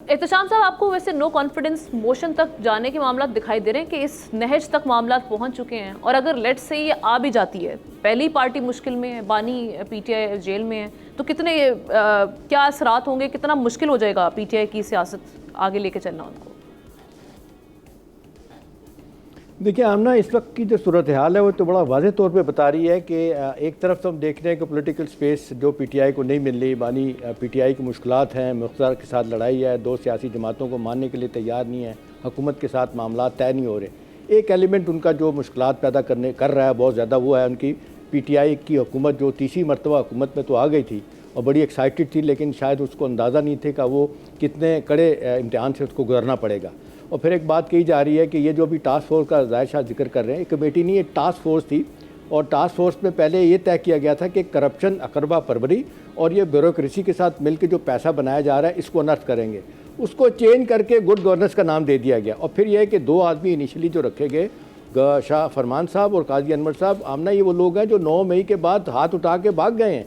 احتشام صاحب، آپ کو ویسے نو کانفیڈنس موشن تک جانے کے معاملات دکھائی دے رہے ہیں کہ اس نہج تک معاملات پہنچ چکے ہیں؟ اور اگر لیٹ سے یہ آ بھی جاتی ہے، پہلی پارٹی مشکل میں ہے، بانی پی ٹی آئی جیل میں ہے، تو کتنے کیا اثرات ہوں گے، کتنا مشکل ہو جائے گا پی ٹی آئی کی سیاست آگے لے کے چلنا ان کو؟ دیکھیں آمنہ، اس وقت کی جو صورتحال ہے وہ تو بڑا واضح طور پہ بتا رہی ہے کہ ایک طرف تو ہم دیکھ رہے ہیں کہ پولیٹیکل سپیس جو پی ٹی آئی کو نہیں مل رہی، بانی پی ٹی آئی کی مشکلات ہیں، مقتدر کے ساتھ لڑائی ہے، دو سیاسی جماعتوں کو ماننے کے لیے تیار نہیں ہے، حکومت کے ساتھ معاملات طے نہیں ہو رہے۔ ایک ایلیمنٹ ان کا جو مشکلات پیدا کر رہا ہے بہت زیادہ، وہ ہے ان کی پی ٹی آئی کی حکومت جو تیسری مرتبہ حکومت میں تو آ گئی تھی اور بڑی ایکسائٹڈ تھی، لیکن شاید اس کو اندازہ نہیں تھے کہ وہ کتنے کڑے امتحان سے اس کو گزرنا پڑے گا۔ اور پھر ایک بات کہی جا رہی ہے کہ یہ جو بھی ٹاسک فورس کا ظاہر شاہ ذکر کر رہے ہیں، ایک کمیٹی نہیں، ایک ٹاسک فورس تھی، اور ٹاسک فورس میں پہلے یہ طے کیا گیا تھا کہ کرپشن اقربا پروری اور یہ بیوروکریسی کے ساتھ مل کے جو پیسہ بنایا جا رہا ہے اس کو انرتھ کریں گے، اس کو چینج کر کے گڈ گورننس کا نام دے دیا گیا۔ اور پھر یہ ہے کہ دو آدمی انیشلی جو رکھے گئے، شاہ فرمان صاحب اور قاضی انور صاحب، آمنہ یہ وہ لوگ ہیں جو 9 مئی کے بعد ہاتھ اٹھا کے بھاگ گئے ہیں۔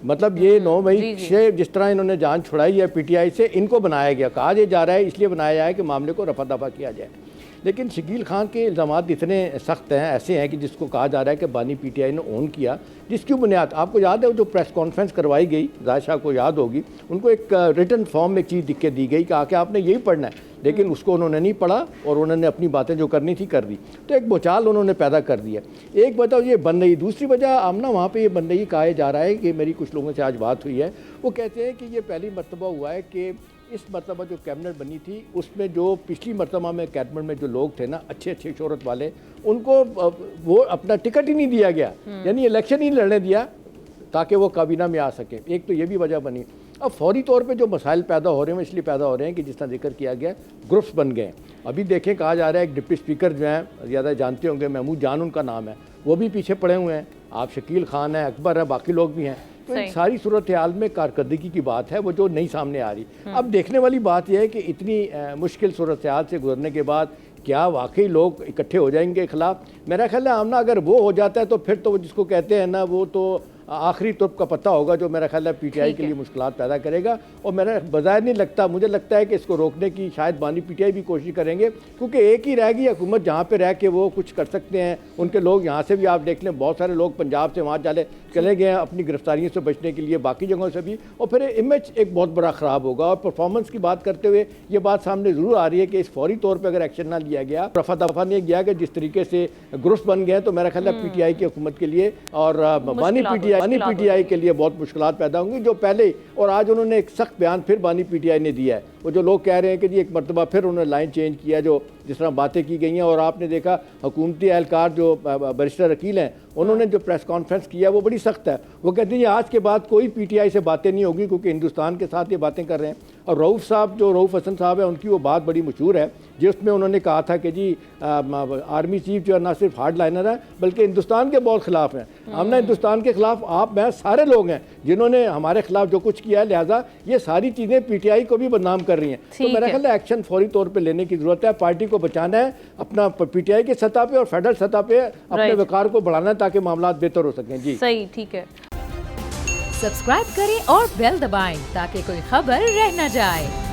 مطلب یہ 9 مئی سے جس طرح انہوں نے جان چھڑائی ہے پی ٹی آئی سے، ان کو بنایا گیا، کہا یہ جا رہا ہے اس لیے بنایا جائے کہ معاملے کو رفع دفع کیا جائے۔ لیکن شکیل خان کے الزامات اتنے سخت ہیں، ایسے ہیں کہ جس کو کہا جا رہا ہے کہ بانی پی ٹی آئی نے اون کیا، جس کی بنیاد آپ کو یاد ہے جو پریس کانفرنس کروائی گئی، ظاہر شاہ کو یاد ہوگی، ان کو ایک ریٹن فارم میں ایک چیز لکھ کے دی گئی کہ آپ نے یہی پڑھنا ہے، لیکن اس کو انہوں نے نہیں پڑھا اور انہوں نے اپنی باتیں جو کرنی تھی کر دی، تو ایک بچال انہوں نے پیدا کر دیا۔ ایک وجہ یہ بن رہی، دوسری وجہ آمنہ وہاں پہ یہ بن رہی، کہا جا رہا ہے کہ میری کچھ لوگوں سے آج بات ہوئی ہے، وہ کہتے ہیں کہ یہ پہلی مرتبہ ہوا ہے کہ اس مرتبہ جو کیبنٹ بنی تھی اس میں جو پچھلی مرتبہ میں کیبنٹ میں جو لوگ تھے نا، اچھے شہرت والے، ان کو وہ اپنا ٹکٹ ہی نہیں دیا گیا، یعنی الیکشن ہی لڑنے دیا تاکہ وہ کابینہ میں آ سکیں۔ ایک تو یہ بھی وجہ بنی۔ اب فوری طور پہ جو مسائل پیدا ہو رہے ہیں اس لیے پیدا ہو رہے ہیں کہ جس طرح ذکر کیا گیا گروپس بن گئے ہیں۔ ابھی دیکھیں کہا جا رہا ہے ایک ڈپٹی اسپیکر جو ہیں، زیادہ جانتے ہوں گے، محمود جان ان کا نام ہے، وہ بھی پیچھے پڑے ہوئے ہیں، آپ شکیل خان ہیں، اکبر ہے، باقی لوگ بھی ہیں۔ تو ان ساری صورتحال میں کارکردگی کی بات ہے وہ جو نہیں سامنے آ رہی۔ اب دیکھنے والی بات یہ ہے کہ اتنی مشکل صورتحال سے گزرنے کے بعد کیا واقعی لوگ اکٹھے ہو جائیں گے خلاف؟ میرا خیال ہے آمنہ اگر وہ ہو جاتا ہے تو پھر تو جس کو کہتے ہیں نا، وہ تو آخری طرف کا پتہ ہوگا جو میرا خیال ہے پی ٹی آئی کے لیے مشکلات پیدا کرے گا۔ اور میرا بظاہر نہیں لگتا، مجھے لگتا ہے کہ اس کو روکنے کی شاید بانی پی ٹی آئی بھی کوشش کریں گے، کیونکہ ایک ہی رہ گئی حکومت جہاں پہ رہ کے وہ کچھ کر سکتے ہیں۔ ان کے لوگ یہاں سے بھی آپ دیکھ لیں، بہت سارے لوگ پنجاب سے وہاں چلے گئے ہیں اپنی گرفتاریوں سے بچنے کے لیے، باقی جگہوں سے بھی، اور پھر امیج ایک بہت بڑا خراب ہوگا۔ اور پرفارمنس کی بات کرتے ہوئے یہ بات سامنے ضرور آ رہی ہے کہ اس فوری طور پہ اگر ایکشن نہ لیا گیا، رفع دفع نہیں کیا گیا، جس طریقے سے گروپس بن گئے، تو میرا خیال ہے پی ٹی آئی کی حکومت کے لیے اور بانی پی ٹی آئی کے لیے بہت مشکلات پیدا ہوں گی، جو پہلے اور آج انہوں نے ایک سخت بیان پھر بانی پی ٹی آئی نے دیا ہے۔ وہ جو لوگ کہہ رہے ہیں کہ جی ایک مرتبہ پھر انہوں نے لائن چینج کیا، جو جس طرح باتیں کی گئی ہیں، اور آپ نے دیکھا حکومتی اہلکار جو بیرسٹر عقیل ہیں، انہوں نے جو پریس کانفرنس کیا وہ بڑی سخت ہے۔ وہ کہتے ہیں آج کے بعد کوئی پی ٹی آئی سے باتیں نہیں ہوگی کیونکہ ہندوستان کے ساتھ یہ باتیں کر رہے ہیں۔ اور رؤف صاحب، جو رؤف حسن صاحب ہیں، ان کی وہ بات بڑی مشہور ہے جس میں انہوں نے کہا تھا کہ جی آرمی چیف جو ہے نہ صرف ہارڈ لائنر ہے بلکہ ہندوستان کے بہت خلاف ہیں۔ ہم نے ہندوستان کے خلاف آپ میں سارے لوگ ہیں جنہوں نے ہمارے خلاف جو کچھ کیا ہے، لہٰذا یہ ساری چیزیں پی ٹی آئی کو بھی بدنام کر رہی ہیں۔ تو میرا خیال ہے ایکشن فوری طور پہ لینے کی ضرورت ہے، پارٹی کو بچانا ہے، اپنا پی ٹی آئی کی سطح پہ اور فیڈرل سطح پہ اپنے وقار کو بڑھانا ہے تاکہ معاملات بہتر ہو سکیں۔ جی صحیح، ٹھیک ہے۔ سبسکرائب کریں اور بیل دبائیں تاکہ کوئی خبر رہ نہ جائے۔